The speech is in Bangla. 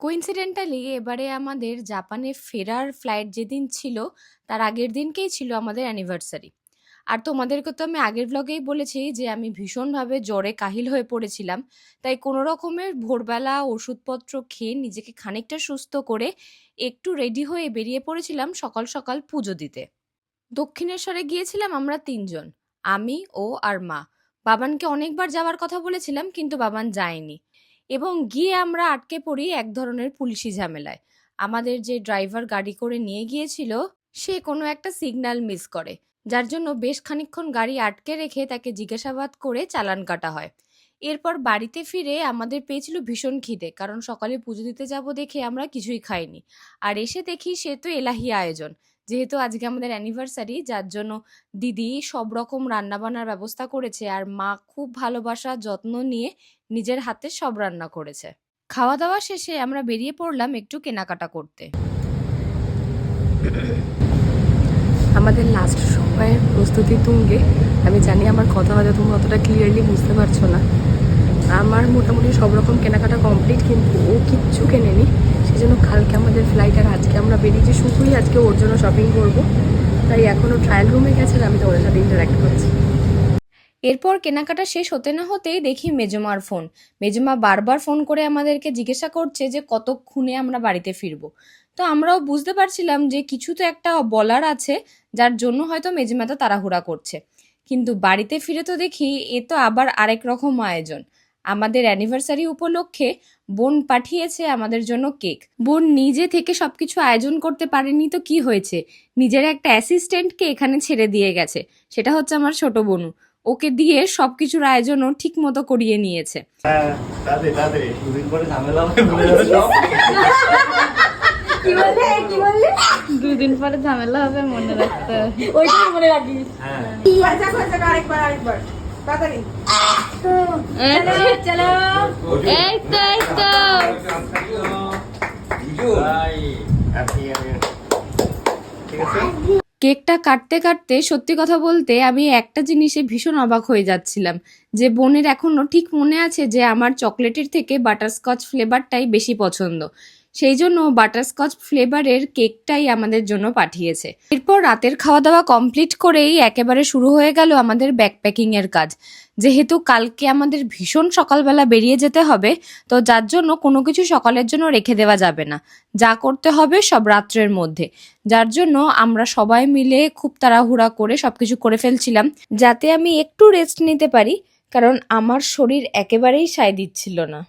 কোইন্সিডেন্টালি এবারে আমাদের জাপানে ফেরার ফ্লাইট যেদিন ছিল, তার আগের দিনকেই ছিল আমাদের অ্যানিভার্সারি। আর তোমাদেরকে তো আমি আগের ব্লগেই বলেছি যে আমি ভীষণভাবে জ্বরে কাহিল হয়ে পড়েছিলাম। তাই কোনো রকমের ভোরবেলা ওষুধপত্র খেয়ে নিজেকে খানিকটা সুস্থ করে একটু রেডি হয়ে বেরিয়ে পড়েছিলাম সকাল সকাল পুজো দিতে। দক্ষিণেশ্বরে গিয়েছিলাম আমরা ৩ জন। আমি, ও আর মা। বাবানকে অনেকবার যাওয়ার কথা বলেছিলাম কিন্তু বাবান যায়নি। এবং গিয়ে আমরা আটকে পড়ি এক ধরনের পুলিশি ঝামেলায়। আমাদের যে ড্রাইভার গাড়ি করে নিয়ে গিয়েছিল, সে কোনো একটা সিগন্যাল মিস করে। যার জন্য বেশ খানিকক্ষণ গাড়ি আটকে রেখে তাকে জিজ্ঞাসাবাদ করে চালান কাটা হয়। এরপর বাড়িতে ফিরে আমাদের পেয়েছিল ভীষণ খিদে, কারণ সকালে পুজো দিতে যাব দেখে আমরা কিছুই খাইনি। আর এসে দেখি সে তো এলাহি আয়োজন। যেহেতু আজকে আমাদের অ্যানিভার্সারি, যার জন্য দিদি সব রকম রান্নাবান্নার ব্যবস্থা করেছে আর মা খুব ভালোবাসা যত্ন নিয়ে নিজের হাতে সব রান্না করেছে। খাওয়া দাওয়া শেষে আমরা বেরিয়ে পড়লাম একটু কেনাকাটা করতে। আমাদের লাস্ট সময়ের প্রস্তুতি তুঙ্গে। আমি জানি আমার কথা হয়তো তুমি অতটা ক্লিয়ারলি বুঝতে পারছো না। আমার মোটামুটি সব রকম কেনাকাটা কমপ্লিট, কিন্তু ও কিচ্ছু কেনেনি। সেজন্য কালকে আমাদের ফ্লাইট, আর আজকে আমরা বেরিয়েছি শুধুই আজকে ওর জন্য শপিং করবো। তাই এখনও ট্রায়াল রুমে গেছে, আমি তো ওর সাথে ইন্টারাক্ট করছি। এরপর কেনাকাটা শেষ হতে না হতেই দেখি মেজমার ফোন। মেজমা বারবার ফোন করে আমাদেরকে জিজ্ঞাসা করছে যে কতক্ষণে আমরা বাড়িতে ফিরবো। তো আমরাও বুঝতে পারছিলাম যে কিছু তো একটা বলার আছে, যার জন্য হয়তো মেজমা তো তাড়াহুড়া করছে। কিন্তু বাড়িতে ফিরে তো দেখি এ তো আবার আরেক রকম আয়োজন। আমাদের অ্যানিভার্সারি উপলক্ষে বোন পাঠিয়েছে আমাদের জন্য কেক। বোন নিজে থেকে সবকিছু আয়োজন করতে পারেনি তো কি হয়েছে, নিজের একটা অ্যাসিস্ট্যান্টকে এখানে ছেড়ে দিয়ে গেছে। সেটা হচ্ছে আমার ছোট বোনু। ওকে দিয়ে সবকিছুর আয়োজনও ঠিক মতো করিয়ে নিয়েছে। দুদিন পরে ঝামেলা হবে, মনে রাখতে হবে। ওইটাই মনে রাখিস। এই তো এই তো কেকটা কাটতে কাটতে সত্যি কথা বলতে আমি একটা জিনিসে ভীষণ অবাক হয়ে যাচ্ছিলাম, যে বোনের এখনো ঠিক মনে আছে যে আমার চকলেটের থেকে বাটারস্কচ ফ্লেভারটাই বেশি পছন্দ। সেই জন্য বাটারস্কচ ফ্লেভারের কেকটাই আমাদের জন্য পাঠিয়েছে। এরপর রাতের খাওয়া দাওয়া কমপ্লিট করেই একেবারে শুরু হয়ে গেল আমাদের ব্যাকপ্যাকিং এর কাজ। যেহেতু কালকে আমাদের ভীষণ সকালবেলা বেরিয়ে যেতে হবে, তো যার জন্য কোনো কিছু সকালের জন্য রেখে দেওয়া যাবে না। যা করতে হবে সব রাত্রের মধ্যে। যার জন্য আমরা সবাই মিলে খুব তাড়াহুড়া করে সবকিছু করে ফেলছিলাম, যাতে আমি একটু রেস্ট নিতে পারি, কারণ আমার শরীর একেবারেই সায় দিচ্ছিল না।